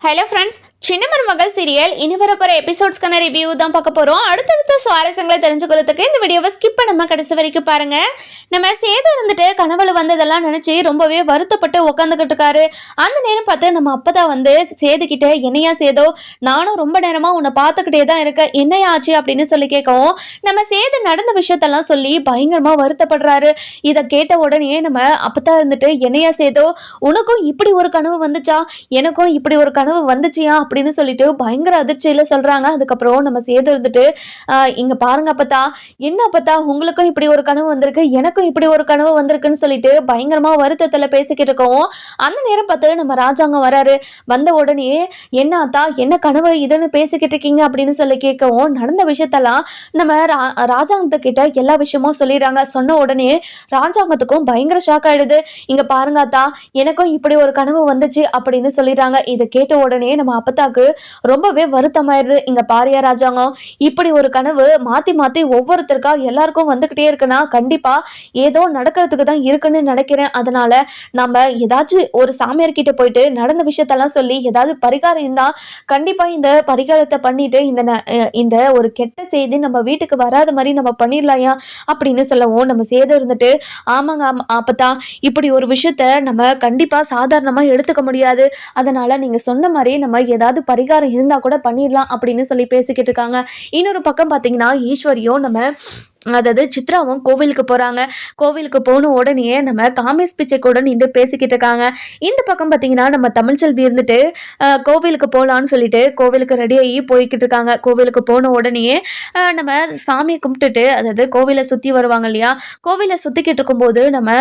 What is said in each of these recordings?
Hello friends, சின்ன மருமகள் serial இனி வரப்போகிற எபிசோட்ஸ்க்கான ரிவ்யூ தான் பார்க்க போகிறோம். அடுத்தடுத்த சுவாரஸ்யங்களை தெரிஞ்சுக்கிறதுக்கு இந்த வீடியோவை ஸ்கிப் பண்ணாமல் கடைசி வரைக்கும் பாருங்கள். நம்ம சேது இருந்துட்டு கனவுல வந்ததெல்லாம் நினச்சி ரொம்பவே வருத்தப்பட்டு உட்காந்துக்கிட்டு இருக்காரு. அந்த நேரம் பார்த்து நம்ம அப்போ தான் வந்து சேதுக்கிட்ட என்னையா சேதோ, நானும் ரொம்ப நேரமாக உன்னை பார்த்துக்கிட்டே தான் இருக்கேன், என்னையா ஆச்சு அப்படின்னு சொல்லி கேட்கவும் நம்ம சேது நடந்த விஷயத்தெல்லாம் சொல்லி பயங்கரமாக வருத்தப்படுறாரு. இதை கேட்ட உடனே நம்ம அப்போ தான் இருந்துட்டு என்னையா சேதோ, உனக்கும் இப்படி ஒரு கனவு வந்துச்சா, எனக்கும் இப்படி ஒரு கனவு வந்துச்சியா அப்படின்னு சொல்லிட்டு பயங்கர அதிர்ச்சியில சொல்றாங்க. அதுக்கப்புறம் நம்ம சேது இருந்துட்டு இங்க பாருங்க அப்பத்தா, என்ன அப்பத்தா உங்களுக்கும் இப்படி ஒரு கனவு வந்திருக்கு, எனக்கும் இப்படி ஒரு கனவு வந்திருக்குன்னு சொல்லிட்டு பயங்கரமா வருத்தத்துல பேசிக்கிட்டு இருக்கோம். அந்த நேரம் பார்த்து நம்ம ராஜாங்கம் வராரு. வந்த உடனே என்ன அத்தா, என்ன கனவு இதுன்னு பேசிக்கிட்டு இருக்கீங்க அப்படின்னு சொல்லி கேட்கவும், நடந்த விஷயத்தெல்லாம் நம்ம ராஜாங்கத்துக்கிட்ட எல்லா விஷயமும் சொல்லிடுறாங்க. சொன்ன உடனே ராஜாங்கத்துக்கும் பயங்கர ஷாக் ஆயிடுது. இங்க பாருங்க அத்தா, எனக்கும் இப்படி ஒரு கனவு வந்துச்சு அப்படின்னு சொல்லிடுறாங்க. இதை கேட்ட உடனே நம்ம அப்பத்தாக்கு ரொம்பவே வருத்தமாயிருது. இங்க பாரியா ராஜாங்கம், இப்படி ஒரு கனவு மாத்தி மாத்தி ஒவ்வொருத்தருக்கா எல்லாருக்கும் வந்துகிட்டே இருக்குன்னா கண்டிப்பா ஏதோ நடக்கிறதுக்கு தான் இருக்குன்னு நினைக்கிறேன். அதனால நம்ம ஏதாச்சும் ஒரு சாமியார் கிட்ட போயிட்டு நடந்த விஷயத்தெல்லாம் சொல்லி ஏதாவது பரிகாரம் இருந்தா கண்டிப்பா இந்த பரிகாரத்தை பண்ணிட்டு இந்த ஒரு கெட்ட செய்தி நம்ம வீட்டுக்கு வராத மாதிரி நம்ம பண்ணிடலாயா அப்படின்னு சொல்லவும், நம்ம சேதம் இருந்துட்டு ஆமாங்க அப்பதான் இப்படி ஒரு விஷயத்த நம்ம கண்டிப்பா சாதாரணமா எடுத்துக்க முடியாது, அதனால நீங்க சொன்ன மாதிரி நம்ம ஏதாவது பரிகாரம் இருந்தா கூட பண்ணிடலாம் அப்படின்னு சொல்லி பேசிக்கிட்டு இருக்காங்க. இன்னொரு பக்கம் பார்த்தீங்கன்னா ஈஸ்வரியும் நம்ம அதாவது சித்ராவும் கோவிலுக்கு போறாங்க. கோவிலுக்கு போன உடனே நம்ம காமேஷ் பிச்சை கூட நின்று பேசிக்கிட்டு இருக்காங்க. இந்த பக்கம் பார்த்தீங்கன்னா நம்ம தமிழ்ச்செல்வி இருந்துட்டு கோவிலுக்கு போகலான்னு சொல்லிட்டு கோவிலுக்கு ரெடியாகி போய்கிட்டு இருக்காங்க. கோவிலுக்கு போன உடனே நம்ம சாமியை கும்பிட்டுட்டு அதாவது கோவிலை சுற்றி வருவாங்க இல்லையா, கோவிலை சுற்றிக்கிட்டு இருக்கும்போது நம்ம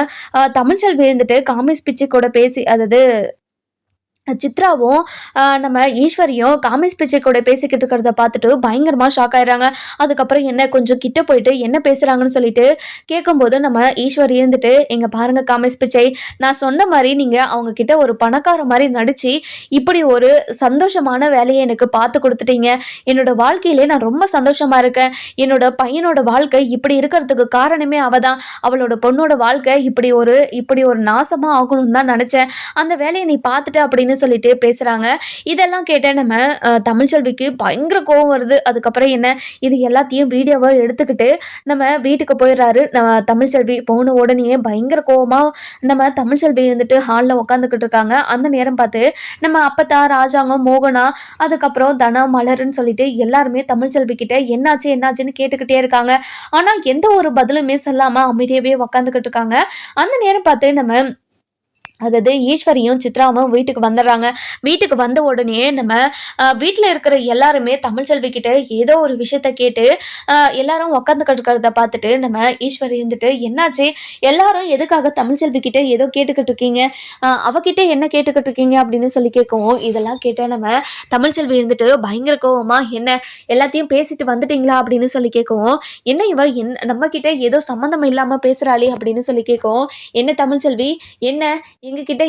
தமிழ்ச்செல்வி இருந்துட்டு காமேஷ் பிச்சை கூட பேசி அதாவது சித்ராவும் நம்ம ஈஸ்வரியும் காமேஷ் பிச்சை கூட பேசிக்கிட்டு இருக்கிறத பார்த்துட்டு பயங்கரமா ஷாக் ஆயிடுறாங்க. அதுக்கப்புறம் என்ன கொஞ்சம் கிட்ட போயிட்டு என்ன பேசுறாங்கன்னு சொல்லிட்டு கேட்கும்போது நம்ம ஈஸ்வரி இருந்துட்டு எங்க பாருங்க காமேஷ் பிச்சை, நான் சொன்ன மாதிரி நீங்க அவங்க கிட்ட ஒரு பணக்கார மாதிரி நடிச்சு இப்படி ஒரு சந்தோஷமான வேலையை எனக்கு பார்த்து கொடுத்துட்டீங்க. என்னோட வாழ்க்கையிலே நான் ரொம்ப சந்தோஷமா இருக்கேன். என்னோட பையனோட வாழ்க்கை இப்படி இருக்கிறதுக்கு காரணமே அவதான். அவளோட பொண்ணோட வாழ்க்கை இப்படி ஒரு நாசமா ஆகணும்னு தான் நினைச்சேன். அந்த வேலையை நீ பார்த்துட்டு அப்படின்னு சொல்லிட்டு பேசுறாங்க. இதெல்லாம் கேட்ட நம்ம தமிழ்ச்செல்விக்கு பயங்கர கோவம் வருது. அதுக்கப்புறம் என்ன, இது எல்லாத்தையும் வீடியோவை எடுத்துக்கிட்டு நம்ம வீட்டுக்கு போயிடுறாரு. நம்ம தமிழ்ச்செல்வி போன உடனே பயங்கர கோவமா நம்ம தமிழ்ச்செல்வி இருந்துட்டு ஹாலில் உட்காந்துக்கிட்டு இருக்காங்க. அந்த நேரம் பார்த்து நம்ம அப்பத்தா, ராஜாங்கம், மோகனா, அதுக்கப்புறம் தனா, மலர்ன்னு சொல்லிட்டு எல்லாருமே தமிழ்ச்செல்வி கிட்ட என்னாச்சுன்னு கேட்டுக்கிட்டே இருக்காங்க. ஆனா எந்த ஒரு பதிலுமே சொல்லாம அமைதியாவே உட்காந்துக்கிட்டு இருக்காங்க. அந்த நேரம் பார்த்து நம்ம அதாவது ஈஸ்வரியும் சித்ராவும் வீட்டுக்கு வந்துடுறாங்க. வீட்டுக்கு வந்த உடனே நம்ம வீட்டில் இருக்கிற எல்லாருமே தமிழ்ச்செல்வி கிட்ட ஏதோ ஒரு விஷயத்த கேட்டு எல்லாரும் உட்காந்துக்கிட்டு இருக்கிறத பார்த்துட்டு நம்ம ஈஸ்வரி இருந்துட்டு என்னாச்சு, எல்லாரும் எதுக்காக தமிழ்ச்செல்வி கிட்ட ஏதோ கேட்டுக்கிட்டு இருக்கீங்க, அவகிட்ட என்ன கேட்டுக்கிட்டு இருக்கீங்க அப்படின்னு சொல்லி கேட்கவும், இதெல்லாம் கேட்ட நம்ம தமிழ்ச்செல்வி இருந்துட்டு பயங்கர கோவமா என்ன எல்லாத்தையும் பேசிட்டு வந்துட்டீங்களா அப்படின்னு சொல்லி கேட்கவும், என்ன இவ நம்ம கிட்ட ஏதோ சம்மந்தம் இல்லாமல் பேசுகிறாளே அப்படின்னு சொல்லி கேட்கவும், என்ன தமிழ்ச்செல்வி என்ன எங்ககிட்ட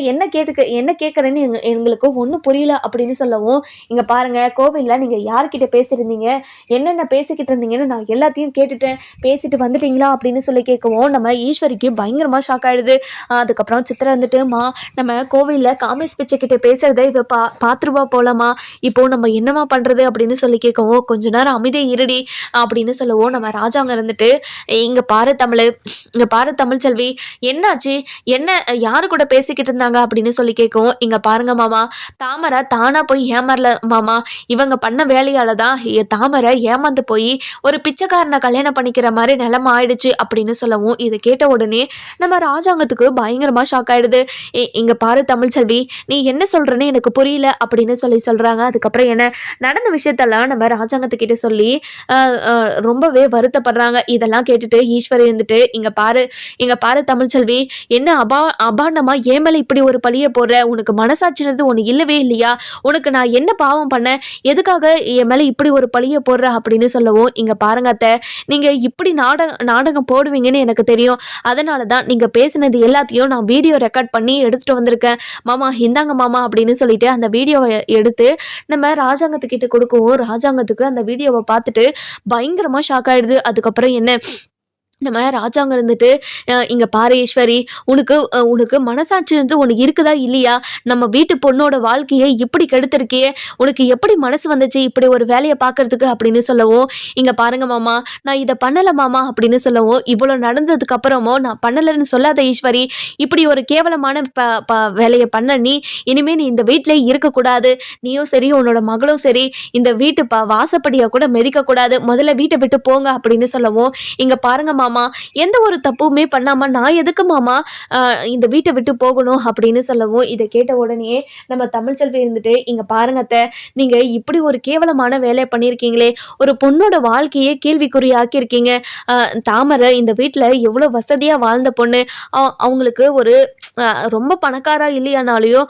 என்ன கேட்குறேன்னு எங்களுக்கு ஒன்றும் புரியல அப்படின்னு சொல்லவும், இங்கே பாருங்கள் கோவிலில் நீங்கள் யார்கிட்ட பேசியிருந்தீங்க, என்னென்ன பேசிக்கிட்டு இருந்தீங்கன்னு நான் எல்லாத்தையும் கேட்டுட்டேன், பேசிட்டு வந்துட்டீங்களா அப்படின்னு சொல்லி கேட்கவும் நம்ம ஈஸ்வரிக்கு பயங்கரமாக ஷாக் ஆகிடுது. அதுக்கப்புறம் சித்திரை வந்துட்டு நம்ம கோவிலில் காமேஷ் பிச்சை கிட்ட பேசுகிறத இவ பார்த்துருவா போலமா, இப்போது நம்ம என்னமா பண்ணுறது அப்படின்னு சொல்லி கேட்கவும், கொஞ்ச நேரம் அமைதியை இருடி அப்படின்னு சொல்லவும், நம்ம ராஜாங்க இருந்துட்டு இங்கே பாரு தமிழ்ச்செல்வி என்னாச்சு, என்ன யாரு கூட பேசிக்கிட்டு இருந்தாங்க அப்படின்னு சொல்லி கேட்கவும், இங்க பாருங்க மாமா, தாமரை தானா போய் ஏமாறல மாமா, இவங்க பண்ண வேலையால தான் தாமரை ஏமாந்து போய் ஒரு பிச்சைக்காரனை கல்யாணம் பண்ணிக்கிற மாதிரி நிலைமை ஆயிடுச்சு அப்படின்னு சொல்லவும், இதை கேட்ட உடனே நம்ம ராஜாங்கத்துக்கு பயங்கரமா ஷாக் ஆயிடுது. இங்க பாரு தமிழ்ச்செல்வி, நீ என்ன சொல்றன்னு எனக்கு புரியல அப்படின்னு சொல்றாங்க. அதுக்கப்புறம் என்ன நடந்த விஷயத்தெல்லாம் நம்ம ராஜாங்கத்துக்கிட்ட சொல்லி ரொம்பவே வருத்தப்படுறாங்க. இதெல்லாம் கேட்டுட்டு ஈஸ்வரி இருந்துட்டு இங்க பாரு தமிழ்ச்செல்வி, என்ன அபாண்டமா ஏன் மேல இப்படி ஒரு பழிய போடுற, உனக்கு மனசாட்சினது ஒன்று இல்லவே இல்லையா, உனக்கு நான் என்ன பாவம் பண்ண, எதுக்காக என் மேல இப்படி ஒரு பழிய போடுற அப்படின்னு சொல்லவும், இங்க பாருங்க அத்தை, நீங்க இப்படி நாடகம் போடுவீங்கன்னு எனக்கு தெரியும், அதனால தான் நீங்க பேசினது எல்லாத்தையும் நான் வீடியோ ரெக்கார்ட் பண்ணி எடுத்துட்டு வந்திருக்கேன் மாமா, இந்தாங்க மாமா அப்படின்னு சொல்லிட்டு அந்த வீடியோவை எடுத்து நம்ம ராஜாங்கத்துக்கிட்ட கொடுக்கவும், ராஜாங்கத்துக்கு அந்த வீடியோவை பார்த்துட்டு பயங்கரமா ஷாக் ஆயிடுது. அதுக்கப்புறம் என்ன நம்ம ராஜாங்க இருந்துட்டு இங்க பாரு ஈஸ்வரி, உனக்கு உனக்கு மனசாட்சி வந்து உனக்கு இருக்குதா இல்லையா? நம்ம வீட்டு பொண்ணோட வாழ்க்கையை இப்படி கெடுத்திருக்கியே, உனக்கு எப்படி மனசு வந்துச்சு இப்படி ஒரு வேலையை பார்க்கறதுக்கு அப்படின்னு சொல்லவும், இங்க பாருங்க மாமா, நான் இதை பண்ணல மாமா அப்படின்னு சொல்லவும், இவ்வளோ நடந்ததுக்கு அப்புறமும் நான் பண்ணலைன்னு சொல்லாத ஈஸ்வரி, இப்படி ஒரு கேவலமான வேலையை பண்ண நீ இனிமே நீ இந்த வீட்டிலே இருக்கக்கூடாது. நீயும் சரி உன்னோட மகளும் சரி இந்த வீட்டு வாசப்படியை கூட மிதிக்க கூடாது. முதல்ல வீட்டை விட்டு போங்க அப்படின்னு சொல்லவும், இங்க பாருங்க மாமா, எந்த ஒரு தப்புமே பண்ணாம நான் எதுக்கு மாமா இந்த வீட்டை விட்டு போகணும் அப்படின்னு சொல்லவும், இதை கேட்ட உடனே நம்ம தமிழ்ச்செல்வி இருந்துட்டு, இங்க பாருங்க அத்தை, நீங்க இப்படி ஒரு கேவலமான வேலையை பண்ணியிருக்கீங்களே, ஒரு பொண்ணோட வாழ்க்கையே கேள்விக்குறியாக்கியிருக்கீங்க. தாமரை இந்த வீட்டில் எவ்வளோ வசதியா வாழ்ந்த பொண்ணு, அவங்களுக்கு ஒரு ரொம்ப பணக்காரா இல்லையானாலையும்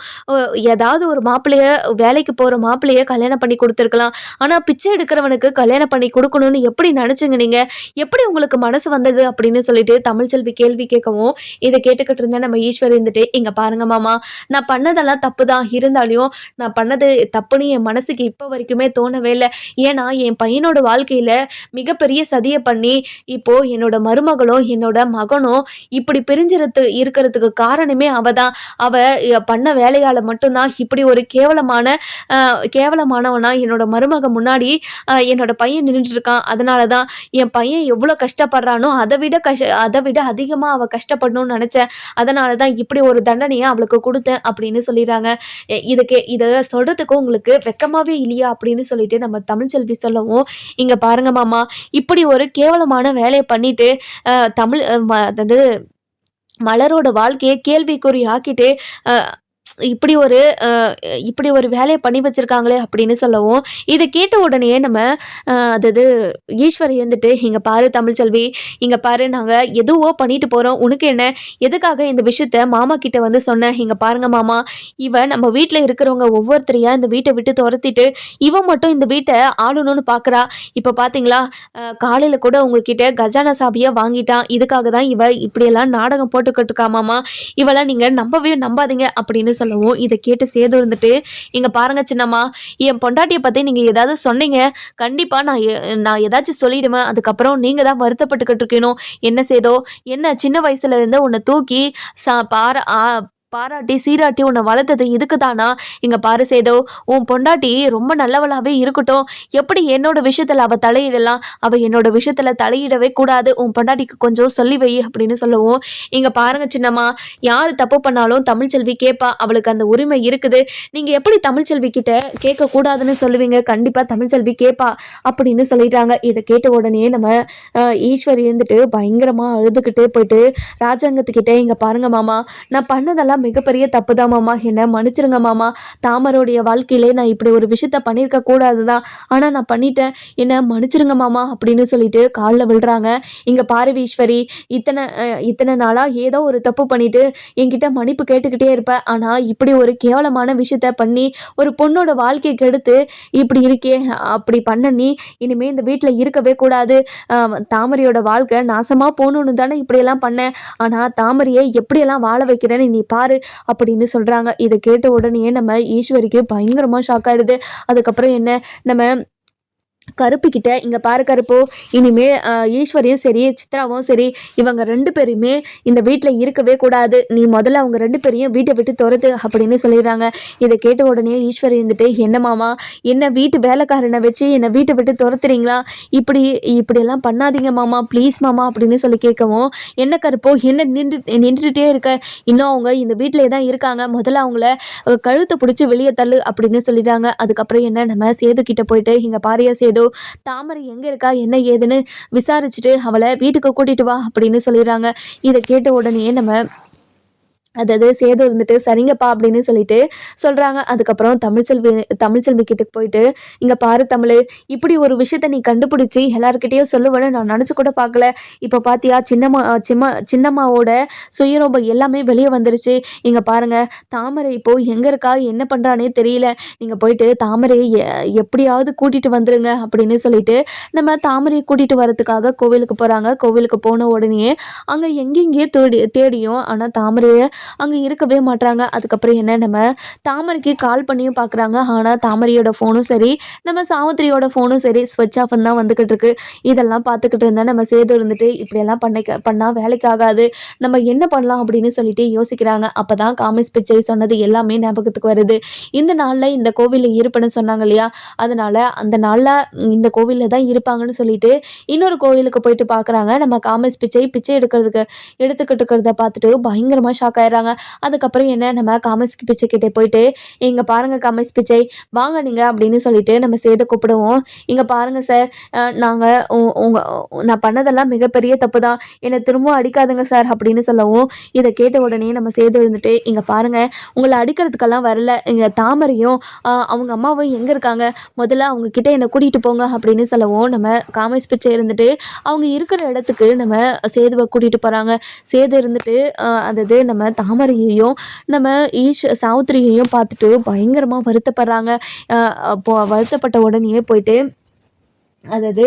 ஏதாவது ஒரு மாப்பிள்ளைய, வேலைக்கு போகிற மாப்பிள்ளைய கல்யாணம் பண்ணி கொடுத்துருக்கலாம். ஆனால் பிச்சை எடுக்கிறவனுக்கு கல்யாணம் பண்ணி கொடுக்கணும்னு எப்படி நினச்சிங்க நீங்கள்? எப்படி உங்களுக்கு மனசு வந்தது அப்படின்னு சொல்லிட்டு தமிழ்ச்செல்வி கேள்வி கேட்கவும், இதை கேட்டுக்கிட்டு இருந்தேன் நம்ம ஈஸ்வரி இருந்துட்டு, இங்கே பாருங்க மாமா, நான் பண்ணதெல்லாம் தப்பு தான், இருந்தாலையும் நான் பண்ணது தப்புன்னு என் மனசுக்கு இப்போ வரைக்குமே தோணவே இல்லை. ஏன்னா என் பையனோட வாழ்க்கையில் மிகப்பெரிய சதியை பண்ணி இப்போது என்னோட மருமகளும் என்னோட மகனும் இப்படி பிரிஞ்சிருத்து இருக்கிறதுக்கு காரணமே அவ தான். அவ பண்ண வேலையால் மட்டும்தான் இப்படி ஒரு கேவலமானவனா என்னோட மருமக முன்னாடி என்னோட பையன் நின்றுட்டு இருக்கான். அதனால தான் என் பையன் எவ்வளோ கஷ்டப்படுறானோ அதை விட அதிகமாக அவள் கஷ்டப்படணும்னு நினச்சேன். அதனால தான் இப்படி ஒரு தண்டனையை அவளுக்கு கொடுத்தேன் அப்படின்னு சொல்லிடுறாங்க. இதை சொல்கிறதுக்கு உங்களுக்கு வெக்கமாகவே இல்லையா அப்படின்னு சொல்லிட்டு நம்ம தமிழ்ச்செல்வி சொல்லவும், இங்கே பாருங்க மாமா, இப்படி ஒரு கேவலமான வேலையை பண்ணிட்டு அதாவது மலரோட வாழ்க்கையை கேள்விக்குறி ஆக்கிட்டு இப்படி ஒரு வேலையை பண்ணி வச்சிருக்காங்களே அப்படின்னு சொல்லவும், இதை கேட்ட உடனே நம்ம அதாவது ஈஸ்வரி இருந்துட்டு, இங்கே பாரு தமிழ்ச்செல்வி, இங்கே பாரு, நாங்கள் எதுவோ பண்ணிட்டு போகிறோம், உனக்கு என்ன, எதுக்காக இந்த விஷயத்த மாமா கிட்ட வந்து சொன்னேன்? இங்கே பாருங்க மாமா, இவன் நம்ம வீட்டில் இருக்கிறவங்க ஒவ்வொருத்தரையா இந்த வீட்டை விட்டு துரத்திட்டு இவன் மட்டும் இந்த வீட்டை ஆளணும்னு பார்க்குறா. இப்போ பார்த்தீங்களா, காலையில் கூட உங்ககிட்ட கஜானா சாவியை வாங்கிட்டான். இதுக்காக தான் இப்படியெல்லாம் நாடகம் போட்டுக்கிட்டு இருக்கா மாமா. இவெல்லாம் நீங்கள் நம்பாதீங்க அப்படின்னு சொல்லவும், இதை கேட்டு சேது இருந்துட்டு, இங்க பாருங்க சின்னம்மா, என் பொண்டாட்டியை பத்தி நீங்க ஏதாவது சொன்னீங்க, கண்டிப்பா நான் ஏதாச்சும் சொல்லிடுவேன். அதுக்கப்புறம் நீங்க தான் வருத்தப்பட்டுக்கிட்டு இருக்கணும். என்ன சேதோ, என்ன சின்ன வயசுல இருந்து உன்னை தூக்கி பாராட்டி சீராட்டி உன்னை வளர்த்தது இதுக்கு தானா? இங்க பாரு சேதோ, உன் பொண்டாட்டி ரொம்ப நல்லவளாவே இருக்கட்டும், எப்படி என்னோட விஷயத்துல அவ தலையிடலாம்? அவ என்னோட விஷயத்துல தலையிடவே கூடாது. உன் பொண்டாட்டிக்கு கொஞ்சம் சொல்லி வை அப்படின்னு சொல்லவும், இங்க பாருங்க சின்னம்மா, யாரு தப்பு பண்ணாலும் தமிழ்ச்செல்வி கேட்பா, அவளுக்கு அந்த உரிமை இருக்குது. நீங்க எப்படி தமிழ்ச்செல்வி கிட்ட கேட்க கூடாதுன்னு சொல்லுவீங்க? கண்டிப்பா தமிழ்ச்செல்வி கேட்பா அப்படின்னு சொல்லிட்டாங்க. இதை கேட்ட உடனே நம்ம ஈஸ்வரி இருந்துட்டு பயங்கரமா அழுதுகிட்டே போயிட்டு ராஜாங்கத்துக்கிட்டே, இங்க பாருங்க மாமா, நான் பண்ணதெல்லாம் மிகப்பெரிய தப்பு தான் மாமா, என்ன மன்னிச்சிருங்க மாமா. தாமரோடைய வாழ்க்கையிலே நான் இப்படி ஒரு விஷயத்த பண்ணியிருக்க கூடாது தான், ஆனால் நான் பண்ணிட்டேன், என்ன மன்னிச்சிருங்க மாமா அப்படின்னு சொல்லிட்டு காலில் விழுறாங்க. இங்கே பாரு ஈஸ்வரி, இத்தனை நாளாக ஏதோ ஒரு தப்பு பண்ணிட்டு என்கிட்ட மன்னிப்பு கேட்டுக்கிட்டே இருப்பேன், ஆனால் இப்படி ஒரு கேவலமான விஷயத்த பண்ணி ஒரு பொண்ணோட வாழ்க்கையை கெடுத்து இப்படி இருக்கே, அப்படி பண்ண நீ இனிமே இந்த வீட்டில் இருக்கவே கூடாது. தாமரையோட வாழ்க்கை நாசமாக போகணுன்னு தானே இப்படியெல்லாம் பண்ணேன், ஆனால் தாமரையை எப்படியெல்லாம் வாழ வைக்கிறேன்னு நீ பாரு அப்படின்னு சொல்றாங்க. இதை கேட்ட உடனே நம்ம ஈஸ்வரிக்கு பயங்கரமா ஷாக் ஆயிடுது. அதுக்கப்புறம் என்ன, நம்ம கருப்புக்கிட்ட, இங்கே பாரு கருப்பு, இனிமே ஈஸ்வரியும் சரி சித்ராவும் சரி இவங்க 2 பேருமே இந்த வீட்டில் இருக்கவே கூடாது, நீ முதல்ல அவங்க 2 பேரையும் வீட்டை விட்டு துரத்து அப்படின்னு சொல்லிடுறாங்க. இதை கேட்ட உடனே ஈஸ்வரி இருந்துட்டு, என்ன மாமா, என்ன வீட்டு வேலைக்காரனை வச்சு என்னை வீட்டை விட்டு துரத்துறீங்களா? இப்படியெல்லாம் பண்ணாதீங்க மாமா, ப்ளீஸ் மாமா அப்படின்னு சொல்லி கேட்கவும், என்ன கருப்போ, என்ன நின்றுட்டே இருக்க, இன்னும் அவங்க இந்த வீட்டிலே தான் இருக்காங்க, முதல்ல அவங்கள கழுத்தை பிடிச்சி வெளியே தள்ளு அப்படின்னு சொல்லிட்டாங்க. அதுக்கப்புறம் என்ன, நம்ம சேதுக்கிட்ட போயிட்டு, இங்கே பாரியா சேது, தாமரை எங்க இருக்கா என்ன ஏதுன்னு விசாரிச்சுட்டு அவளை வீட்டுக்கு கூட்டிட்டு வா அப்படின்னு சொல்லிடுறாங்க. இதை கேட்ட உடனே நம்ம அதாவது சேது இருந்துட்டு சரிங்கப்பா அப்படின்னு சொல்லிட்டு சொல்கிறாங்க. அதுக்கப்புறம் தமிழ்ச்செல்வி கிட்ட போயிட்டு, இங்கே பாரு தமிழ், இப்படி ஒரு விஷயத்த நீ கண்டுபிடிச்சி எல்லாருக்கிட்டேயும் சொல்லுவேன்னு நான் நினச்சி கூட பார்க்கல. இப்போ பார்த்தியா, சின்னம்மாவோட சுயரூபம் எல்லாமே வெளியே வந்துருச்சு. இங்கே பாருங்கள், தாமரை இப்போது எங்கே இருக்கா என்ன பண்ணுறானே தெரியல, நீங்கள் போயிட்டு தாமரையை எப்படியாவது கூட்டிகிட்டு வந்துருங்க அப்படின்னு சொல்லிட்டு நம்ம தாமரையை கூட்டிகிட்டு வரதுக்காக கோவிலுக்கு போகிறாங்க. கோவிலுக்கு போன உடனே அங்கே எங்கெங்கேயோ தேடியும் ஆனால் தாமரையை அங்கே இருக்கவே மாட்றாங்க. அதுக்கப்புறம் என்ன நம்ம தாமரைக்கு கால் பண்ணியும் பார்க்குறாங்க. ஆனால் தாமரையோட ஃபோனும் சரி, நம்ம சாவித்திரியோட ஃபோனும் சரி ஸ்விட்ச் ஆஃப்னு தான் வந்துக்கிட்டு இருக்கு. இதெல்லாம் பார்த்துக்கிட்டு இருந்தா நம்ம சேது இருந்துட்டு இப்படியெல்லாம் பண்ணால் வேலைக்கு ஆகாது. நம்ம என்ன பண்ணலாம் அப்படின்னு சொல்லிட்டு யோசிக்கிறாங்க. அப்போ தான் காமிஸ் பிச்சை சொன்னது எல்லாமே ஞாபகத்துக்கு வருது. இந்த நாளில் இந்த கோவிலில் இருப்பேன்னு சொன்னாங்க இல்லையா? அதனால அந்த நாளில் இந்த கோவிலில் தான் இருப்பாங்கன்னு சொல்லிட்டு இன்னொரு கோவிலுக்கு போயிட்டு பார்க்குறாங்க. நம்ம காமிஸ் பிச்சை எடுத்துக்கிட்டு இருக்கிறத பார்த்துட்டு பயங்கரமாக ஷாக் ஆயிடுறாங்க. அதுக்கப்புறம் என்ன நம்ம காமிஸ் பிச்சை கிட்டே போயிட்டு இங்கே பாருங்க காமிஸ் பிச்சை வாங்க நீங்கள் அப்படின்னு சொல்லிட்டு நம்ம சேதை கூப்பிடுவோம். இங்கே பாருங்கள் சார், நாங்கள் நான் பண்ணதெல்லாம் மிகப்பெரிய தப்பு தான், என்னை திரும்பவும் அடிக்காதுங்க சார் அப்படின்னு சொல்லவும் இதை கேட்ட உடனே நம்ம சேது இருந்துட்டு இங்கே பாருங்கள், உங்களை அடிக்கிறதுக்கெல்லாம் வரல, இங்கே தாமரையும் அவங்க அம்மாவும் எங்கே இருக்காங்க, முதல்ல அவங்க கிட்ட என்னை கூட்டிகிட்டு போங்க அப்படின்னு சொல்லவும் நம்ம காமிஸ் பிச்சை இருந்துட்டு அவங்க இருக்கிற இடத்துக்கு நம்ம சேதுவை கூட்டிகிட்டு போகிறாங்க. சேது இருந்துட்டு அதாவது நம்ம தாமரையையும் நம்ம சாவித்திரியையும் பார்த்துட்டு பயங்கரமாக வருத்தப்படுறாங்க. அப்போ வருத்தப்பட்ட உடனே போயிட்டு அதாவது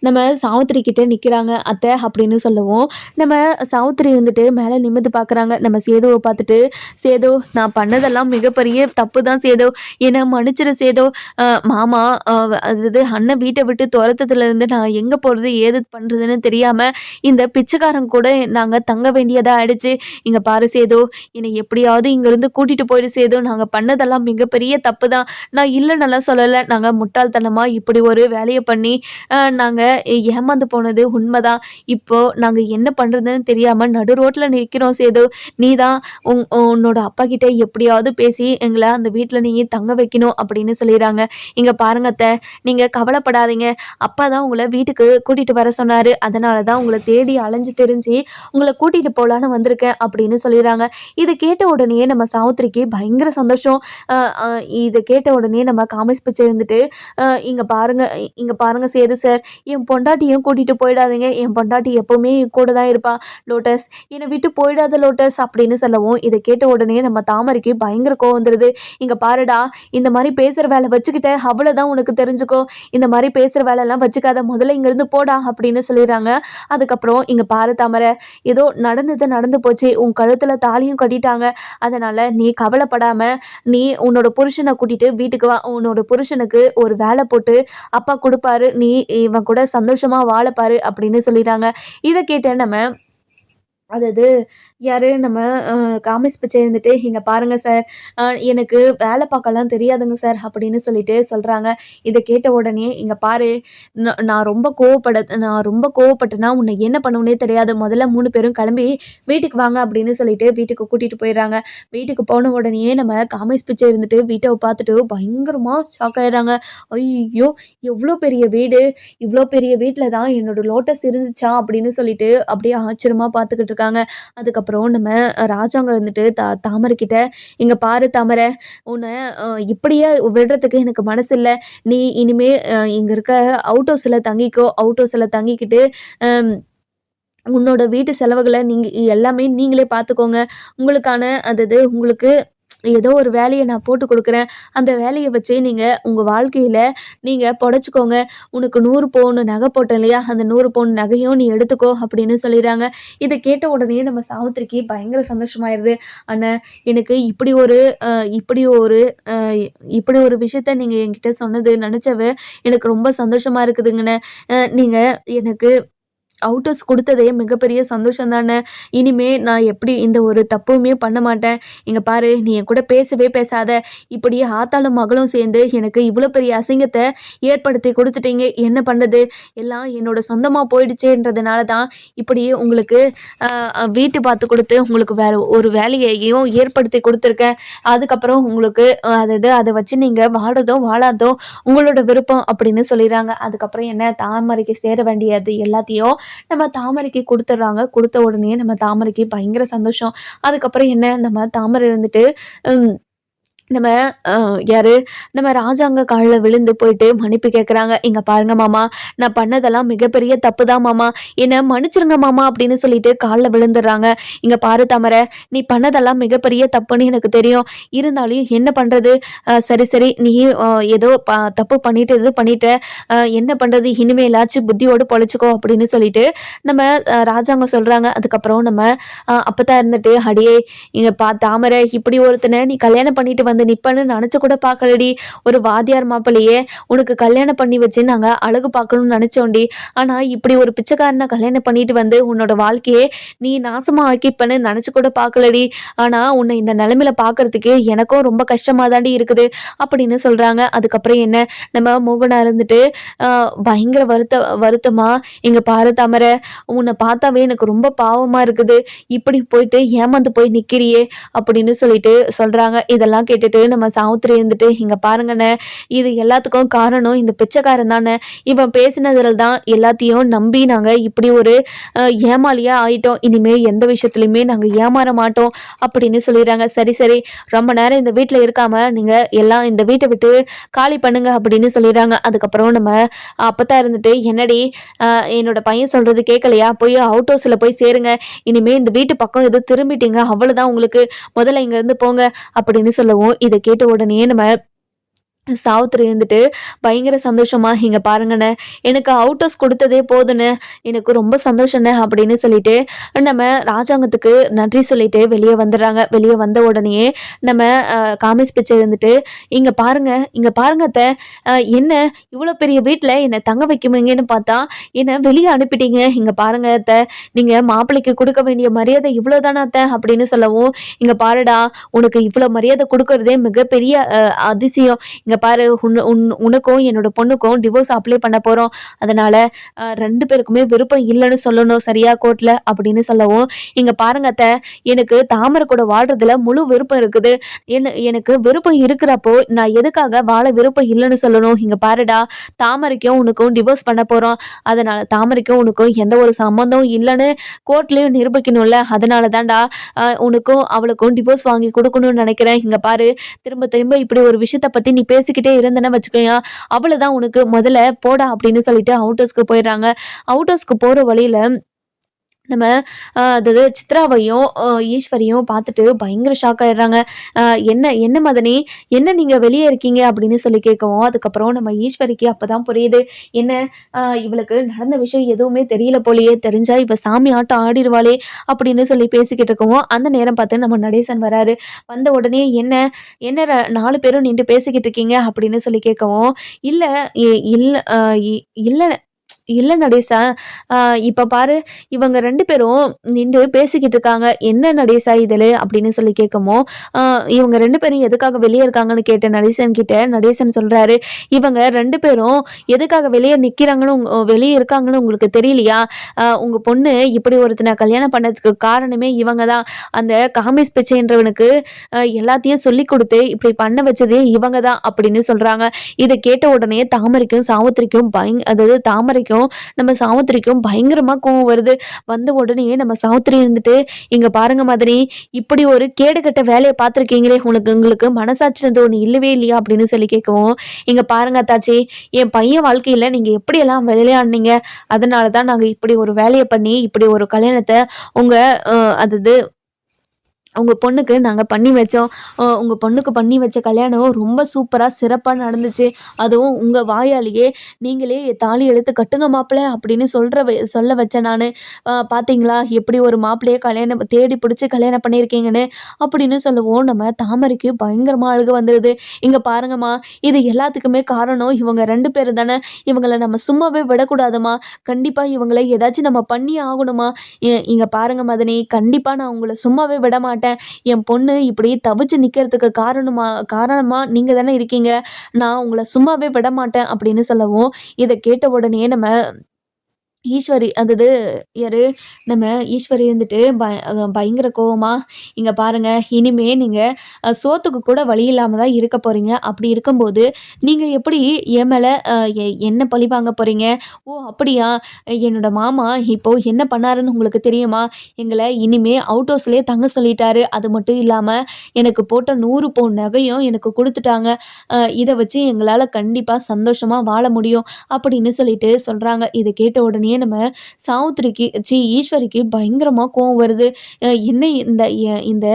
நம்ம சாவித்திரி கிட்ட நிற்கிறாங்க. அத்தை அப்படின்னு சொல்லவும் நம்ம சாவித்திரி வந்துட்டு மேலே நிமிர்ந்து பார்க்குறாங்க. நம்ம சேதுவை பார்த்துட்டு சேது, நான் பண்ணதெல்லாம் மிகப்பெரிய தப்பு தான் சேது, என்னை மன்னிச்சிரு சேது. மாமா அதாவது அண்ணன் வீட்டை விட்டு துரத்ததுலேருந்து நான் எங்கே போகிறது ஏது பண்ணுறதுன்னு தெரியாமல் இந்த பிச்சைக்காரங்க கூட நாங்கள் தங்க வேண்டியதாக ஆயிடுச்சு. இங்கே பாரு சேது, என்னை எப்படியாவது இங்கேருந்து கூட்டிகிட்டு போயிடு சேது, நாங்கள் பண்ணதெல்லாம் மிகப்பெரிய தப்பு தான், நான் இல்லைன்னெல்லாம் சொல்லலை, நாங்கள் முட்டாள்தனமாக இப்படி ஒரு வேலையை பண்ணி நாங்கள் ஏமாந்து போனது உண்மைதான். இப்போது நாங்கள் என்ன பண்ணுறதுன்னு தெரியாமல் நடு ரோட்டில் நிற்கிறோம் சேது. நீ தான் உன்னோட அப்பா கிட்டே எப்படியாவது பேசி எங்களை அந்த வீட்டில் நீ தங்க வைக்கணும் அப்படின்னு சொல்லிடுறாங்க. இங்கே பாருங்க அத்தை, நீங்கள் கவலைப்படாதீங்க, அப்பா தான் உங்களை வீட்டுக்கு கூட்டிகிட்டு வர சொன்னார், அதனால தான் உங்களை தேடி அலைஞ்சு தெரிஞ்சு உங்களை கூட்டிகிட்டு போகலான்னு வந்திருக்கேன் அப்படின்னு சொல்லிடுறாங்க. இதை கேட்ட உடனே நம்ம சாவித்திரிக்கு பயங்கர சந்தோஷம். இதை கேட்ட உடனே நம்ம காமிஸ் பிச்சை இருந்துட்டு இங்கே பாருங்க சேது சார், என் பொண்டாட்டியும் கூட்டிகிட்டு போயிடாதீங்க, என் பொண்டாட்டி எப்போவுமே கூட தான் இருப்பா, லோட்டஸ் என்னை விட்டு போயிடாத லோட்டஸ் அப்படின்னு சொல்லவும் இதை கேட்ட உடனே நம்ம தாமரைக்கு பயங்கர கோவம் வந்துடுது. இங்கே பாருடா, இந்த மாதிரி பேசுகிற வேலை வச்சுக்கிட்ட அவ்வளோதான் உனக்கு தெரிஞ்சுக்கோ, இந்த மாதிரி பேசுகிற வேலையெல்லாம் வச்சுக்காத, முதல்ல இங்கேருந்து போடா அப்படின்னு சொல்லிடுறாங்க. அதுக்கப்புறம் இங்கே பாரு தாமரை, ஏதோ நடந்து போச்சு, உன் கழுத்தில் தாலியும் கட்டிட்டாங்க, அதனால் நீ கவலைப்படாமல் நீ உன்னோட புருஷனை கூட்டிகிட்டு வீட்டுக்கு வா, உன்னோட புருஷனுக்கு ஒரு வேலை போட்டு அப்பா கொடுப்பாரு, நீ இவன் கூட சந்தோஷமா வாழப்பாரு அப்படின்னு சொல்லிடுறாங்க. இதை கேட்ட நம்ம அதாவது யார் நம்ம காமிஸ் பிச்சை இருந்துட்டு இங்கே பாருங்கள் சார், எனக்கு வேலை பார்க்கலாம் தெரியாதுங்க சார் அப்படின்னு சொல்லிட்டு சொல்கிறாங்க. இதை கேட்ட உடனே இங்கே பாரு, நான் ரொம்ப கோவப்பட்டேன்னா உன்னை என்ன பண்ணுவேனே தெரியாது, முதல்ல 3 பேரும் கிளம்பி வீட்டுக்கு வாங்க அப்படின்னு சொல்லிட்டு வீட்டுக்கு கூட்டிகிட்டு போயிடுறாங்க. வீட்டுக்கு போன உடனே நம்ம காமிஸ் பிச்சை இருந்துட்டு வீட்டை பார்த்துட்டு பயங்கரமாக ஷாக் ஆயிடுறாங்க. ஐயோ, எவ்வளோ பெரிய வீடு, இவ்வளோ பெரிய வீட்டில் தான் என்னோடய லோட்டஸ் இருந்துச்சா அப்படின்னு சொல்லிட்டு அப்படியே ஆச்சரியமாக பார்த்துக்கிட்டு இருக்காங்க. அதுக்கப்புறம் நம்ம ராஜாங்க இருந்துட்டு தாமரை கிட்ட இங்கே பாரு தாமரை, உன்னை இப்படியே விடுறதுக்கு எனக்கு மனசு இல்லை, நீ இனிமே இங்கே இருக்க அவுட் ஹவுஸில் தங்கிக்கிட்டு உன்னோட வீட்டு செலவுகளை நீங்கள் எல்லாமே நீங்களே பார்த்துக்கோங்க, உங்களுக்கான அதாவது உங்களுக்கு ஏதோ ஒரு வேலையை நான் போட்டு கொடுக்குறேன், அந்த வேலையை வச்சு நீங்கள் உங்கள் வாழ்க்கையில் நீங்கள் புடச்சிக்கோங்க, உனக்கு 100 பவுன் நகை போட்டேன் இல்லையா, அந்த 100 பவுன் நகையும் நீ எடுத்துக்கோ அப்படின்னு சொல்லிடுறாங்க. இதை கேட்ட உடனே நம்ம சாவித்திரிக்கு பயங்கர சந்தோஷமாயிருது. ஆனால் எனக்கு இப்படி ஒரு விஷயத்த நீங்கள் என்கிட்ட சொன்னது நினச்சவ எனக்கு ரொம்ப சந்தோஷமாக இருக்குதுங்கண்ணே. நீங்கள் எனக்கு அவுட்டர்ஸ் கொடுத்ததே மிகப்பெரிய சந்தோஷம் தானே, இனிமே நான் எப்படி இந்த ஒரு தப்புமே பண்ண மாட்டேன். இங்கே பாரு, நீ என் கூட பேசவே பேசாத, இப்படியே ஆத்தாளும் மகளும் சேர்ந்து எனக்கு இவ்வளோ பெரிய அசிங்கத்தை ஏற்படுத்தி கொடுத்துட்டீங்க, என்ன பண்ணுறது, எல்லாம் என்னோட சொந்தமாக போயிடுச்சேன்றதுனால தான் இப்படி உங்களுக்கு வீட்டு பார்த்து கொடுத்து உங்களுக்கு வேறு ஒரு வேலையையும் ஏற்படுத்தி கொடுத்துருக்கேன். அதுக்கப்புறம் உங்களுக்கு அதை வச்சு நீங்கள் வாழாதோ உங்களோட விருப்பம் அப்படின்னு சொல்லிடுறாங்க. அதுக்கப்புறம் என்ன, தாமரைக்கு சேர வேண்டியது எல்லாத்தையும் நம்ம தாமரைக்கு கொடுத்துட்றாங்க. கொடுத்த உடனே நம்ம தாமரைக்கு பயங்கர சந்தோஷம். அதுக்கப்புறம் என்ன, நம்ம தாமரை இருந்துட்டு நம்ம அ யாரு நம்ம ராஜாங்க கால்ல விழுந்து போயிட்டு மன்னிப்பு கேட்குறாங்க. "இங்க பாருங்க மாமா, நான் பண்ணதெல்லாம் மிகப்பெரிய தப்பு தான் மாமா. என்ன மன்னிச்சிருங்க மாமா" அப்படின்னு சொல்லிட்டு கால்ல விழுந்துடுறாங்க. "இங்க பாரு தாமரை, நீ பண்ணதெல்லாம் மிகப்பெரிய தப்புன்னு எனக்கு தெரியும். இருந்தாலும் என்ன பண்றது? சரி சரி நீ ஏதோ தப்பு பண்ணிட்டு இது பண்ணிட்ட. என்ன பண்றது? இனிமேலாச்சும் புத்தியோடு பொழைச்சுக்கோ" அப்படின்னு சொல்லிட்டு நம்ம ராஜாங்கம் சொல்றாங்க. அதுக்கப்புறம் நம்ம அப்பத்தா இருந்துட்டு, "அடியே இங்க தாமரை, இப்படி ஒருத்தனை நீ கல்யாணம் பண்ணிட்டு வந்து நிப்பன்னு நினைச்சு கூட பார்க்கலடி. ஒரு வாத்தியார் மாப்பிள்ளையே உனக்கு கல்யாணம் பண்ணி வச்சு நாங்க அழகு பார்க்கணும்னு நினைச்சோண்டி. ஆனா இப்படி ஒரு பிச்சைக்காரனை கல்யாணம் பண்ணிட்டு வந்து உன்னோட வாழ்க்கையே நீ நாசமா ஆக்கிப்பன்னு நினைச்சு கூட பார்க்கலடி. ஆனா உன்னை இந்த நிலைமையில பார்க்கறதுக்கு எனக்கும் ரொம்ப கஷ்டமா தாண்டி இருக்குது" அப்படின்னு சொல்றாங்க. அதுக்கப்புறம் என்ன, நம்ம மோகனா இருந்துட்டு பயங்கர வருத்தமா, "இங்க பாரு தாமரை, உன்னை பார்த்தாவே எனக்கு ரொம்ப பாவமா இருக்குது. இப்படி போயிட்டு ஏமாந்து போய் நிக்கிறியே" அப்படின்னு சொல்லிட்டு சொல்றாங்க. இதெல்லாம் கேட்டுட்டு நம்ம சாவித்திரி இருந்துட்டு, "இங்க பாருங்கண்ணே, இது எல்லாத்துக்கும் காரணம் இந்த பிச்சைக்காரன் தானே. இவன் பேசினதுல தான் எல்லாத்தையும் நம்பி நாங்க இப்படி ஒரு ஏமாளியா ஆயிட்டோம். இனிமே எந்த விஷயத்துலயுமே நாங்க ஏமாற மாட்டோம்" அப்படின்னு சொல்லிடுறாங்க. "சரி சரி, ரொம்ப நேரம் இந்த வீட்ல இருக்காம நீங்க எல்லாம் இந்த வீட்டை விட்டு காலி பண்ணுங்க" அப்படின்னு சொல்லிடுறாங்க. அதுக்கப்புறம் நம்ம அப்பத்தா இருந்துட்டு, "என்னடி என்னோட பையன் சொல்றது கேட்கலையா? போய் அவுட் ஹவுஸ்ல போய் சேருங்க. இனிமே இந்த வீட்டு பக்கம் எதுவும் திரும்பிட்டீங்க அவ்வளவுதான் உங்களுக்கு. முதல்ல இங்க இருந்து போங்க" அப்படின்னு சொல்லவும், இதை கேட்ட உடனே நம்ம சாவித்திரி இருந்துட்டு பயங்கர சந்தோஷமா, "இங்க பாருங்கண்ணே, எனக்கு அவுட் ஹவுஸ் கொடுத்ததே போதுண்ணே, எனக்கு ரொம்ப சந்தோஷண்ணே" அப்படின்னு சொல்லிட்டு நம்ம ராஜாங்கத்துக்கு நன்றி சொல்லிட்டு வெளியே வந்துடுறாங்க. வெளியே வந்த உடனேயே நம்ம காமிஸ் பிச்சை இருந்துட்டு, இங்க பாருங்க அத்தை, என்ன இவ்வளோ பெரிய வீட்டில் என்னை தங்க வைக்குமீங்கன்னு பார்த்தா என்னை வெளியே அனுப்பிட்டீங்க. இங்க பாருங்க அத்தை, நீங்க மாப்பிள்ளைக்கு கொடுக்க வேண்டிய மரியாதை இவ்வளோதானே அத்தை அப்படின்னு சொல்லவும், "இங்க பாருடா, உனக்கு இவ்வளோ மரியாதை கொடுக்கறதே மிகப்பெரிய அதிசயம். இங்க பாரு, உனக்கும் என்னோட பொண்ணுக்கும் டிவோர்ஸ் அப்ளை பண்ண போறோம். அதனால 2 பேருக்குமே விருப்பம் இல்லைன்னு சொல்லணும் சரியா கோர்ட்ல" அப்படின்னு சொல்லவும், "இங்க பாருங்க அத்தை, எனக்கு தாமரை கூட வாழ்றதுல முழு விருப்பம் இருக்குது. எனக்கு விருப்பம் இருக்கிறப்போ நான் எதுக்காக வாழ விருப்பம் இல்லைன்னு சொல்லணும்? இங்க பாருடா, தாமரைக்கும் உனக்கும் டிவோர்ஸ் பண்ண போறோம். அதனால தாமரைக்கும் உனக்கும் எந்த ஒரு சம்மந்தம் இல்லைன்னு கோர்ட்லயும் நிரூபிக்கணும்ல. அதனால தான்டா உனக்கும் அவளுக்கும் டிவோர்ஸ் வாங்கி கொடுக்கணும்னு நினைக்கிறேன். இங்க பாரு, திரும்ப திரும்ப இப்படி ஒரு விஷயத்த பத்தி நீ பேசிக்கிட்டே இருந்தேன்னு வச்சுக்கோயேன், அவ்வளவுதான் உனக்கு, முதல்ல போடா" அப்படின்னு சொல்லிட்டு அவுட் ஹவுஸ்க்கு போயிடுறாங்க. அவுட் ஹவுஸ்க்கு போற வழியில நம்ம அதாவது சித்ராவையும் ஈஸ்வரியும் பார்த்துட்டு பயங்கர ஷாக் ஆயிடுறாங்க. என்ன என்ன மதனி, என்ன நீங்க வெளியே இருக்கீங்க?" அப்படின்னு சொல்லி கேட்கவும், அதுக்கப்புறம் நம்ம ஈஸ்வரிக்கு அப்பதான் புரியுது, என்ன இவளுக்கு நடந்த விஷயம் எதுவுமே தெரியல போலயே, தெரிஞ்சா இவ சாமி ஆட்டம் ஆடிடுவாளே அப்படின்னு சொல்லி பேசிக்கிட்டு இருக்கவும், அந்த நேரம் பார்த்து நம்ம நடேசன் வராரு. வந்த உடனே, "என்ன என்ன 4 பேரும் நின்று பேசிக்கிட்டு இருக்கீங்க?" அப்படின்னு சொல்லி கேட்கவும், "இல்ல இல்ல இல்ல இல்ல நடேசா, அ இப்ப பாரு, இவங்க 2 பேரும் நிண்டு பேசிக்கிட்டு இருக்காங்க. என்ன நடேசா இதுல?" அப்படின்னு சொல்லி கேட்கவும், இவங்க 2 பேரும் எதுக்காக வெளிய இருக்காங்கன்னு கேட்ட நடேசன் கிட்ட, நடேசன் சொல்றாரு, "இவங்க 2 பேரும் எதுக்காக வெளிய இருக்காங்கன்னு உங்களுக்கு தெரியலையா? உங்க பொண்ணு இப்படி ஒருத்தனை கல்யாணம் பண்ணதுக்கு காரணமே இவங்க தான். அந்த காமிஸ் பிச்சைன்றவனுக்கு எல்லாத்தையும் சொல்லிக் குடுத்து இப்படி பண்ண வச்சதே இவங்க தான்" அப்படின்னு சொல்றாங்க. இத கேட்ட உடனே தாமரைக்கும் சாவித்திரிக்கும் அதாவது தாமரைக்கும் நம்ம சாவித்திரிக்கும் பயங்கரமா கோவம் வருது. வந்த உடனே நம்ம சாவித்திரி இருந்துட்டு, "இங்க பாருங்க மதனி, இப்படி ஒரு கேடுகெட்ட வேலைய பார்த்துருக்கீங்களே, உங்களுக்கு மனசாட்சின்றது ஒண்ணு இல்லவே இல்லையா?" அப்படின்னு சொல்லி கேட்கவும், "இங்க பாருங்க அத்தாச்சி, என் பையன் வாழ்க்கையில நீங்க எப்படியெல்லாம் விளையாடுனீங்க, அதனால தான் நாங்க இப்படி ஒரு வேலைய பண்ணி இப்படி ஒரு கல்யாணத்த உங்க அதாவது உங்க பொண்ணுக்கு நாங்க பண்ணி வச்சோம். உங்க பொண்ணுக்கு பண்ணி வச்ச கல்யாணம் ரொம்ப சூப்பரா, சிறப்பா நடந்துச்சு. அதுவும் உங்க வாயாலேயே நீங்களே தாலி எடுத்து கட்டுங்க மாப்பிள அப்படின்னு சொல்ல வச்சேன் நானு. பார்த்தீங்களா எப்படி ஒரு மாப்பிள்ளைய கல்யாணம் தேடி பிடிச்சு கல்யாணம் பண்ணியிருக்கீங்கன்னு" அப்படின்னு சொல்லவும், நம்ம தாமரைக்கு பயங்கரமா அழுக வந்துடுது. "இங்க பாருங்கம்மா, இது எல்லாத்துக்குமே காரணம் இவங்க 2 பேரும் தானே. இவங்கள நம்ம சும்மாவே விடக்கூடாதும்மா. கண்டிப்பா இவங்கள ஏதாச்சும் நம்ம பண்ணியே ஆகணுமா. இங்க பாருங்க மதனி, கண்டிப்பா நான் உங்கள சும்மாவே விடமாட்டேன். என் பொண்ணு இப்படி தவிச்சு நிக்கிறதுக்கு காரணமா நீங்க தானே இருக்கீங்க. நான் உங்கள சும்மாவே விடமாட்டேன்" அப்படின்னு சொல்லவும், இத கேட்ட உடனே நம்ம ஈஸ்வரி அதாவது யாரு நம்ம ஈஸ்வரி இருந்துட்டு பயங்கர கோவமா, இங்க பாருங்க இனிமே நீங்க சோத்துக்கு கூட வழி இல்லாம தான் இருக்க போறீங்க. அப்படி இருக்கும்போது நீங்க எப்படி என் மேல என்ன பழி வாங்க போறீங்க? ஓ அப்படியா? என்னோட மாமா இப்போ என்ன பண்ணாருன்னு உங்களுக்கு தெரியுமா? எங்கள இனிமே அவுட் ஹவுஸ்லயே தங்க சொல்லிட்டாரு. அது மட்டும் இல்லாம எனக்கு போட்ட 100 பவுன் நகையும் எனக்கு குடுத்துட்டாங்க. இத வச்சு எங்களால கண்டிப்பா சந்தோஷமா வாழ முடியும் அப்படின்னு சொல்லிட்டு சொல்றாங்க. இத கேட்ட உடனே நம்ம சாவுத்திரிக்கு ஈஸ்வரிக்கு பயங்கரமா கோவம் வருது. என்ன இந்த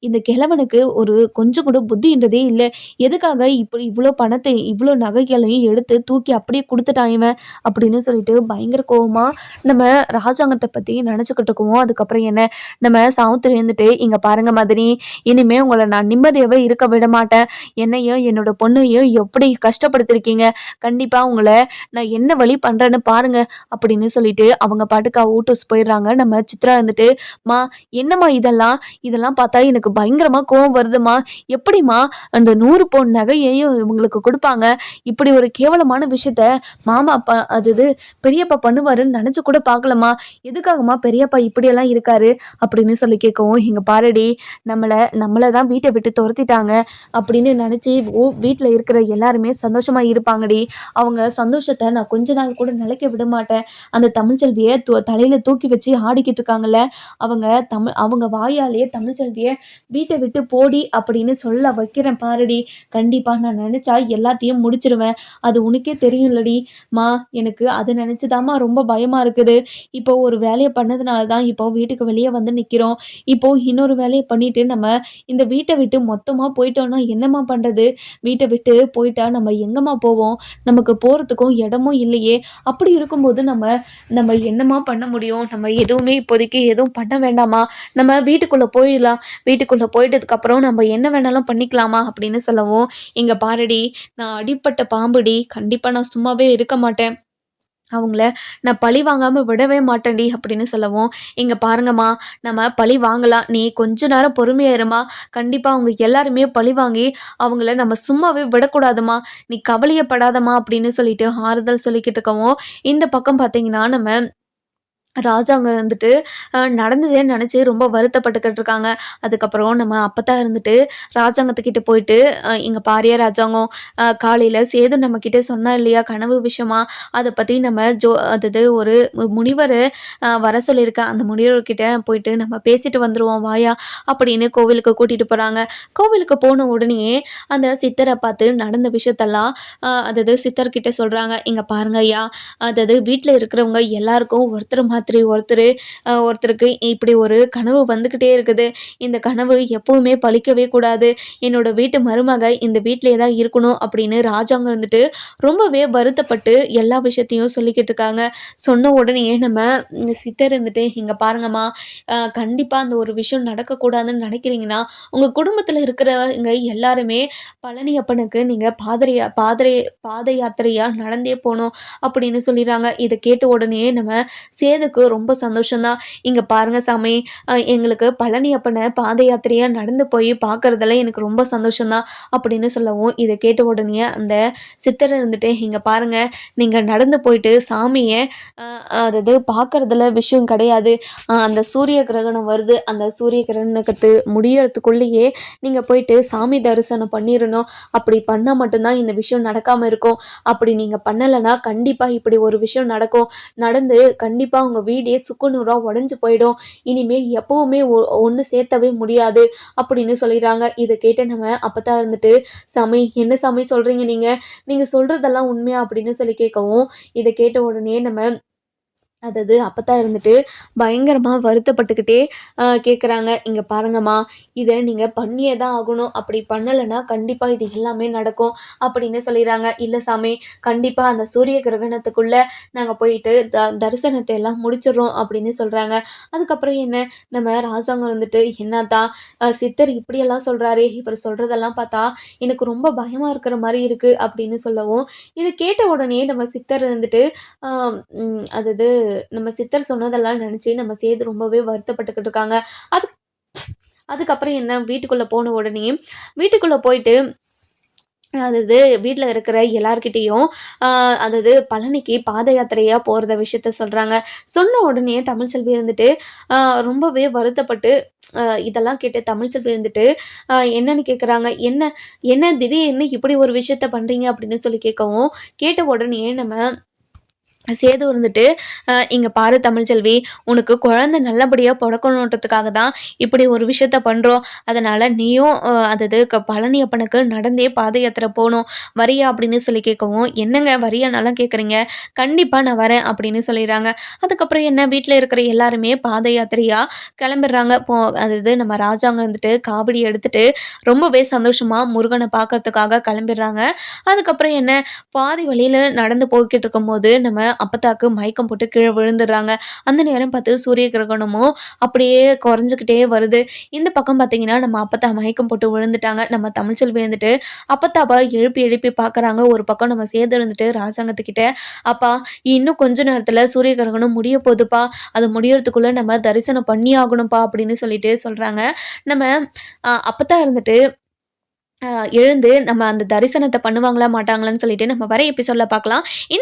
இந்த கிழவனுக்கு ஒரு கொஞ்சம் கூட புத்தின்றதே இல்ல. எதுக்காக இப்படி இவ்ளோ பணத்தை இவ்ளோ நகைகளையும் எடுத்து தூக்கி அப்படியே குடுத்துட்டான் இவன் அப்படின்னு சொல்லிட்டு பயங்கர கோவமா நம்ம ராஜாங்கத்த பத்தி நினைச்சுக்கிட்டு இருக்கோம். அதுக்கப்புறம் என்ன நம்ம சாவுத்திரி இருந்துட்டு, இங்க பாருங்க மதனி, இனிமே உங்கள நான் நிம்மதியாவே இருக்க விட மாட்டேன். என்னையும் என்னோட பொண்ணையும் எப்படி கஷ்டப்படுத்திருக்கீங்க. கண்டிப்பா உங்கள நான் என்ன வழி பண்றேன்னு பாருங்க அப்படின்னு சொல்லிட்டு அவங்க பாட்டுக்கு அவுட் ஹவுஸ் போயிடுறாங்க. நம்ம சித்ரா இருந்துட்டு, மா என்னம்மா இதெல்லாம் பார்த்தா எனக்கு பயங்கரமா கோவம் வருதுமா. எப்படிம்மா அந்த 100 பவுன் நகையையும் இவங்களுக்கு கொடுப்பாங்க? இப்படி ஒரு கேவலமான விஷயத்த மாமா அது இது பெரியப்பா பண்ணுவாருன்னு நினைச்சு கூட பார்க்கலம்மா. எதுக்காகம்மா பெரியப்பா இப்படியெல்லாம் இருக்காரு அப்படின்னு சொல்லி கேட்கவும், இங்க பாருடி, நம்மள தான் வீட்டை விட்டு துரத்திட்டாங்க அப்படின்னு நினைச்சு வீட்டில் இருக்கிற எல்லாருமே சந்தோஷமா இருப்பாங்கடி. அவங்க சந்தோஷத்தை நான் கொஞ்ச நாள் கூட நிலைக்க விட மாட்டேன். அந்த தமிழ்ச்செல்வியை தலையில தூக்கி வச்சு ஆடிக்கிட்டு இருக்காங்கல்ல, அவங்க வாயாலேயே தமிழ்ச்செல்விய வீட்டை விட்டு போடி அப்படின்னு சொல்ல வைக்கிறேன் பாருடி. கண்டிப்பா நான் நினைச்சா எல்லாத்தையும் முடிச்சிருவேன். அது உனக்கே தெரியும்லடி மா. எனக்கு அதை நினைச்சுதாம்மா ரொம்ப பயமா இருக்குது. இப்போ ஒரு வேலையை பண்ணதுனால தான் இப்போ வீட்டுக்கு வெளியே வந்து நிக்கிறோம். இப்போ இன்னொரு வேலையை பண்ணிட்டு நம்ம இந்த வீட்டை விட்டு மொத்தமா போயிட்டோம்னா என்னம்மா பண்றது? வீட்டை விட்டு போயிட்டா நம்ம எங்கம்மா போவோம்? நமக்கு போறதுக்கும் இடமும் இல்லையே. அப்படி இருக்கும்போது நம்ம நம்ம என்னம்மா பண்ண முடியும்? நம்ம எதுவுமே இப்போதைக்கு எதுவும் பண்ண வேண்டாமா? நம்ம வீட்டுக்குள்ள போயிடலாம். வீட்டுக்குள்ள போயிட்டதுக்கு அப்புறம் நம்ம என்ன வேணாலும் பண்ணிக்கலாமா அப்படின்னு சொல்லவும், இங்க பாருடி, நான் அடிப்பட்ட பாம்புடி. கண்டிப்பா நான் சும்மாவே இருக்க மாட்டேன். அவங்கள நான் பழி வாங்காம விடவே மாட்டேன்டி அப்படின்னு சொல்லவும், இங்க பாருங்கம்மா, நம்ம பழி வாங்கலாம். நீ கொஞ்ச நேரம் பொறுமையா இருமா. கண்டிப்பா அவங்க எல்லாருமே பழி வாங்கி அவங்கள நம்ம சும்மாவே விடக்கூடாதும்மா. நீ கவலையப்படாதம்மா அப்படின்னு சொல்லிட்டு ஆறுதல் சொல்லிக்கிட்டு இருக்கவும், இந்த பக்கம் பார்த்தீங்கன்னா நம்ம ராஜாங்க வந்துட்டு நடந்ததே நினச்சி ரொம்ப வருத்தப்பட்டுக்கிட்டு இருக்காங்க. அதுக்கப்புறம் நம்ம அப்பத்தா இருந்துட்டு ராஜாங்கத்துக்கிட்ட போயிட்டு, இங்க பாரியா ராஜாங்கம், காலையில் சேது நம்மக்கிட்ட சொன்னா இல்லையா கனவு விஷயமா, அதை பற்றி நம்ம அதாவது ஒரு முனிவர் வர சொல்லியிருக்கேன். அந்த முனிவர்கிட்ட போயிட்டு நம்ம பேசிட்டு வந்துடுவோம் வாயா அப்படின்னு கோவிலுக்கு கூட்டிகிட்டு போகிறாங்க. கோவிலுக்கு போன உடனே அந்த சித்தரை பார்த்து நடந்த விஷயத்தெல்லாம் அதாவது சித்தர்கிட்ட சொல்கிறாங்க. இங்கே பாருங்க ஐயா, அதாவது வீட்டில் இருக்கிறவங்க எல்லாருக்கும் ஒருத்தருக்கு இப்படி ஒரு கனவு வந்துக்கிட்டே இருக்குது. இந்த கனவு எப்பவுமே பழிக்கவே கூடாது. என்னோட வீட்டு மருமக இந்த வீட்டிலே தான் இருக்கணும் அப்படின்னு ராஜாங்க இருந்துட்டு ரொம்பவே வருத்தப்பட்டு எல்லா விஷயத்தையும் சொல்லிக்கிட்டு இருக்காங்க. சொன்ன உடனே நம்ம சித்தர் இருந்துட்டு, இங்கே பாருங்கம்மா, கண்டிப்பாக அந்த ஒரு விஷயம் நடக்கக்கூடாதுன்னு நினைக்கிறீங்கன்னா உங்கள் குடும்பத்தில் இருக்கிறவங்க எல்லாருமே பழனி அப்பனுக்கு நீங்கள் பாத யாத்திரையாக நடந்தே போகணும் அப்படின்னு சொல்லிடுறாங்க. இதை கேட்ட உடனே நம்ம சேதுக்கு ரொம்ப சந்தோஷம்தான். இங்கே பாருங்க சாமி, எங்களுக்கு பழனி அப்பனை பாத யாத்திரையாக நடந்து போய் பார்க்குறதுல எனக்கு ரொம்ப சந்தோஷம்தான் அப்படின்னு சொல்லவும், இதை கேட்ட உடனே அந்த சித்தர் இருந்துட்டு, இங்கே பாருங்க, நீங்கள் நடந்து போயிட்டு சாமியை அதாவது பார்க்குறதுல விஷயம் கிடையாது. அந்த சூரிய கிரகணம் வருது. அந்த சூரிய கிரகணத்துக்கு முடியறதுக்குள்ளேயே நீங்கள் போயிட்டு சாமி தரிசனம் பண்ணிடணும். அப்படி பண்ணால் மட்டும்தான் இந்த விஷயம் நடக்காமல் இருக்கும். அப்படி நீங்கள் பண்ணலைன்னா கண்டிப்பாக இப்படி ஒரு விஷயம் நடந்து கண்டிப்பாக உங்கள் வீடே சுக்குநூறாக உடஞ்சி போயிடும். இனிமேல் எப்பவுமே ஒன்று சேர்த்தவே முடியாது அப்படின்னு சொல்லிடுறாங்க. இதை கேட்டு நம்ம அப்பதான் இருந்துட்டு, சாமி என்ன சாமி சொல்கிறீங்க நீங்கள் சொல்கிறதெல்லாம் உண்மையா அப்படின்னு சொல்லி கேட்கவும், இதை கேட்ட உடனே நம்ம அதாவது அப்பத்தான் இருந்துட்டு பயங்கரமாக வருத்தப்பட்டுக்கிட்டே கேட்குறாங்க. இங்கே பாருங்கம்மா, இதை நீங்கள் பண்ணியே தான் ஆகணும். அப்படி பண்ணலைன்னா கண்டிப்பாக இது எல்லாமே நடக்கும் அப்படின்னு சொல்லிடுறாங்க. இல்லை சாமி, கண்டிப்பாக அந்த சூரிய கிரகணத்துக்குள்ளே நாங்கள் போயிட்டு தரிசனத்தை எல்லாம் முடிச்சிடுறோம் அப்படின்னு சொல்கிறாங்க. அதுக்கப்புறம் என்ன, நம்ம ராஜாங்கம் வந்துட்டு, என்னத்தான் சித்தர் இப்படியெல்லாம் சொல்கிறாரு, இவர் சொல்கிறதெல்லாம் பார்த்தா எனக்கு ரொம்ப பயமாக இருக்கிற மாதிரி இருக்குது அப்படின்னு சொல்லவும், இதை கேட்ட உடனே நம்ம சித்தர் இருந்துட்டு அதாவது நம்ம சித்தர் சொன்னதெல்லாம் நினச்சி நம்ம சேது ரொம்பவே வருத்தப்பட்டுக்கிட்டு இருக்காங்க. அதுக்கப்புறம் என்ன, வீட்டுக்குள்ளே போன உடனே வீட்டுக்குள்ளே போயிட்டு அதாவது வீட்டில் இருக்கிற எல்லார்கிட்டேயும் அதாவது பழனிக்கு பாத யாத்திரையாக போகிறத விஷயத்த சொல்கிறாங்க. சொன்ன உடனே தமிழ்ச்செல்வி இருந்துட்டு ரொம்பவே வருத்தப்பட்டு இதெல்லாம் கேட்டு தமிழ்ச்செல்வி இருந்துட்டு என்னன்னு கேட்குறாங்க. என்ன என்ன திடீர்னு இப்படி ஒரு விஷயத்த பண்ணுறீங்க அப்படின்னு சொல்லி கேட்கவும், கேட்ட உடனே நம்ம சேது இருந்துட்டு இங்கே பாரு தமிழ்ச்செல்வி, உனக்கு குழந்தை நல்லபடியாக பிறக்கணுன்றதுக்காக தான் இப்படி ஒரு விஷயத்த பண்ணுறோம். அதனால் நீயும் அதாவது பழனி அப்பனுக்கு நடந்தே பாத யாத்திரை போகணும், வரியா அப்படின்னு சொல்லி கேட்கவும், என்னங்க வரியானாலாம் கேட்குறீங்க, கண்டிப்பாக நான் வரேன் அப்படின்னு சொல்லிடுறாங்க. அதுக்கப்புறம் என்ன வீட்டில் இருக்கிற எல்லாருமே பாத யாத்திரையாக கிளம்பிடுறாங்க. அதாவது நம்ம ராஜாங்க வந்துட்டு காவடி எடுத்துட்டு ரொம்பவே சந்தோஷமாக முருகனை பார்க்கறதுக்காக கிளம்பிடுறாங்க. அதுக்கப்புறம் என்ன பாதி வழியில் நடந்து போய்கிட்டு இருக்கும்போது நம்ம அப்பத்தாக்கு மயக்கம் போட்டு கீழே விழுந்துடுறாங்க. அந்த நேரம் பார்த்து சூரிய கிரகணமும் அப்படியே குறைஞ்சிக்கிட்டே வருது. இந்த பக்கம் பார்த்தீங்கன்னா நம்ம அப்பத்தா மயக்கம் போட்டு விழுந்துட்டாங்க. நம்ம தமிழ்ச்செல்வி வந்துட்டு அப்பத்தாவை எழுப்பி எழுப்பி பார்க்குறாங்க. ஒரு பக்கம் நம்ம சேது இருந்துட்டு ராஜாங்கத்துக்கிட்ட, அப்பா இன்னும் கொஞ்ச நேரத்தில் சூரிய கிரகணம் முடிய போகுதுப்பா, அது முடியறதுக்குள்ளே நம்ம தரிசனம் பண்ணி ஆகணும்ப்பா அப்படின்னு சொல்லிட்டு சொல்கிறாங்க. நம்ம அப்பத்தா இருந்துட்டு எழுந்து நம்ம அந்த தரிசனத்தை பண்ணுவாங்களா மாட்டாங்களான்னு சொல்லிட்டு நம்ம வர எபிசோடில் பார்க்கலாம். இந்த